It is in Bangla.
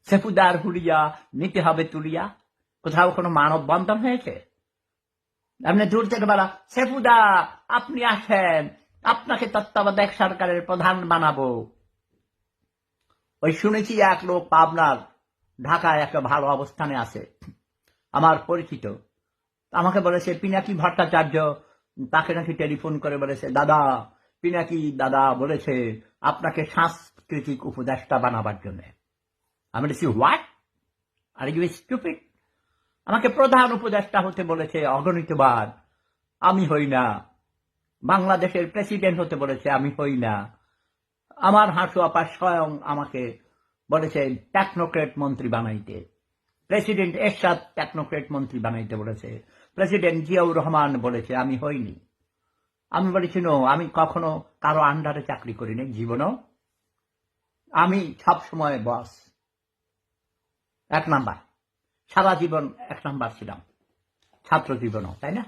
সেফুদার হুড়িয়া নিতে হবে তুলিয়া। কোথাও কোনো মানববন্ধন হয়েছে? আপনি দূর থেকে বলা, সেফুদা আপনি আসেন, আপনাকে তত্ত্বাবধায়ক সরকারের প্রধান বানাবো। ওই শুনেছি এক লোক পাবনার ঢাকায় একটা ভালো অবস্থানে আছে, আমার পরিচিত, আমাকে বলেছে পিনাকি ভট্টাচার্য তাকে নাকি টেলিফোন করে বলেছে, দাদা পিনাকি দাদা বলেছে আপনাকে সাংস্কৃতিক উপদেষ্টা বানাবার জন্য। আমি বলেছি হোয়াট, আর ইউ স্টুপিড? আমাকে প্রধান উপদেষ্টা হতে বলেছে অগণিতবার, আমি হই না। বাংলাদেশের প্রেসিডেন্ট হতে বলেছে, আমি হই না। আমার হাসু আপা স্বয়ং আমাকে বলেছে টেকনোক্রেট মন্ত্রী বানাইতে। প্রেসিডেন্ট এরশাদ টেকনোক্রেট মন্ত্রী বানাইতে বলেছে, প্রেসিডেন্ট জিয়াউর রহমান বলেছে, আমি হইনি। আমি বলেছি নো, আমি কখনো কারো আন্ডারে চাকরি করিনি জীবনও। আমি সবসময় বস, এক নাম্বার, সারা জীবন এক নাম্বার ছিলাম, ছাত্র জীবনও, তাই না?